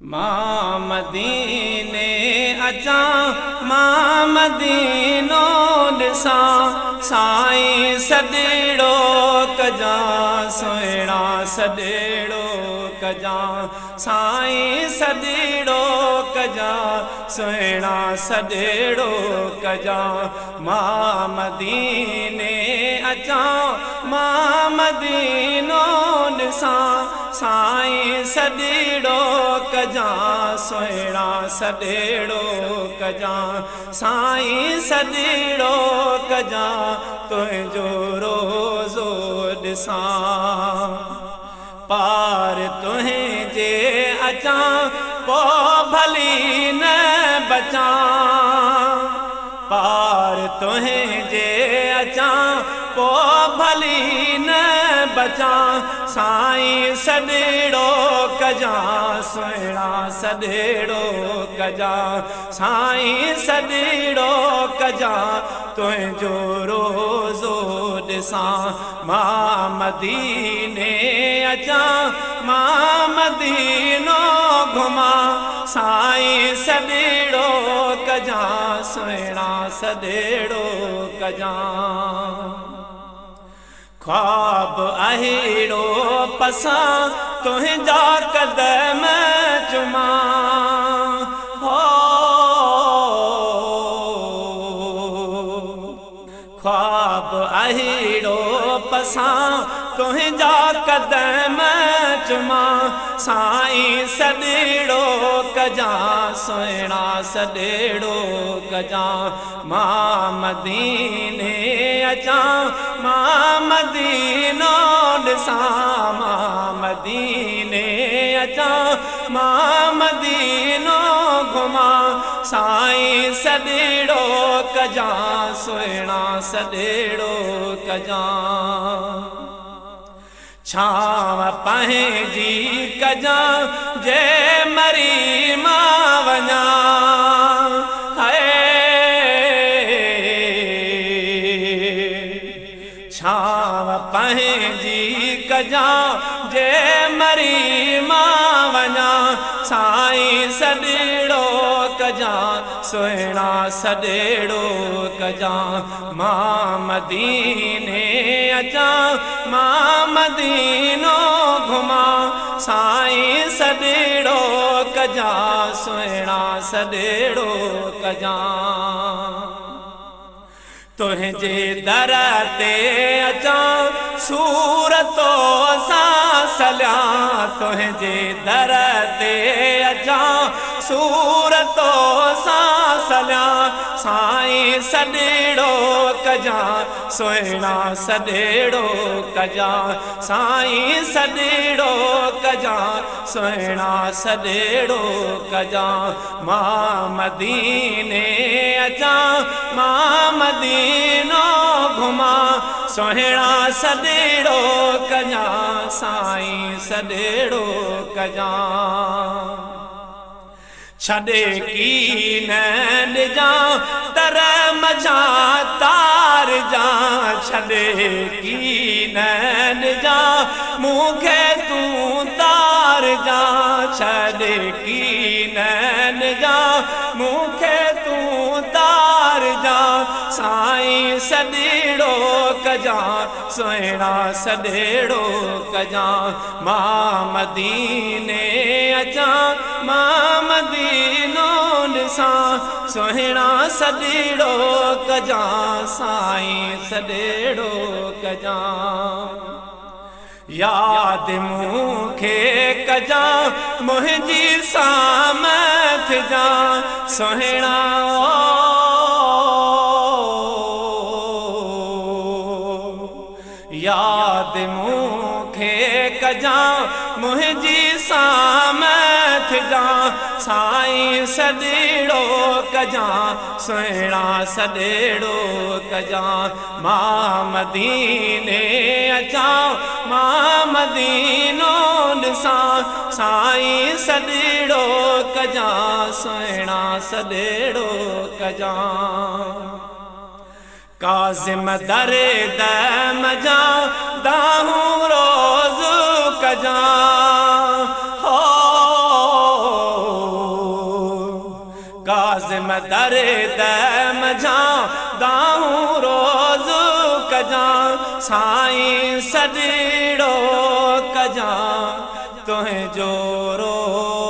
मां मदीने अचां मां मदीनो ॾिसां साईं सॾेड़ो कजां सुहिणा सॾेड़ो कजां साईं सॾेड़ो कजां सुहिणा सॾेड़ो कजां मां मदीने अचां मां मदीनो ॾिसां साईं सॾेड़ो कजां सुहिणा सॾेड़ो कजां साईं सॾेड़ो कजां तुंहिंजो रोज़ो ॾिसां पार तुंहिंजे अचां पोइ भली न बचां पार तुंहिंजे अचां पोइ भली न बचां साईं सॾेड़ो कजां सुहिणा सॾेड़ो कजां साईं सॾेड़ो कजां तुंहिंजो रोज़ो ॾिसां मां मदीने अचां मां मदीनो घुमां साईं सॾेड़ो कजां सुहिणा सॾेड़ो कजां ख्वाब अहिड़ो पसां तुंहिंजा कदम चुमां हो ख्वाब अहिड़ो पसां तुंहिंजा कदम चुमां साईं सॾेड़ो कजां सुहिणा सॾेड़ो कजां मां मदीने अचां मां मदीनो ॾिसां मां मदीने अचां मां मदीनो घुमां साईं सॾेड़ो कजां सुहिणा सॾेड़ो कजां छांव पंहिंजी कजां जे मरी मां वञां छांव पंहिंजी कजां जे मरी मां वञां साईं सॾेड़ो कजां सुहिणा सॾेड़ो कजां मां मदीने अचां मां मदीनो घुमां साईं सॾेड़ो कजां सुहिणा सॾेड़ो कजां तुंहिंजे दर ते अचां सूरतो सां सलियां तुंहिंजे दर ते अचां सूरतो सां सलियां साईं सॾेड़ो कजां सुहिणा सॾेड़ो कजां साईं सॾेड़ो कजां सुहिणा सॾेड़ो कजां मां मदीने अचां मां मदीनो घुमां सुहिणा सॾेड़ो कजां साईं सॾेड़ो कजां छॾे कीन ॾिजां तर मझां तार जां छॾे कीन ॾिजां मूंखे तूं तार जां छॾे कीन ॾिजां मूंखे तूं तार जां साईं सॾेड़ो कजां सुहिणा सॾेड़ो कजां मां मदीने अचां मां मदीनो ॾिसां सुहिणा सॾेड़ो कजां साईं सॾेड़ो कजां यादि मूंखे कजां मुंहिंजी सामत जां सुहिणा यादि मूंखे कजां मुंहिंजी सामत जां साईं सॾेड़ो कजां सुहिणा सॾेड़ो कजां मां मदीने अचां मां मदीनो ॾिसां साईं सॾेड़ो कजां सुहिणा सॾेड़ो कजां काज़िम दरे दम जां दाहूं रोज़ कजां हो दर्द मझां दाऊं रोज़ कजां साईं सदीड़ो कजां तुहें जो रो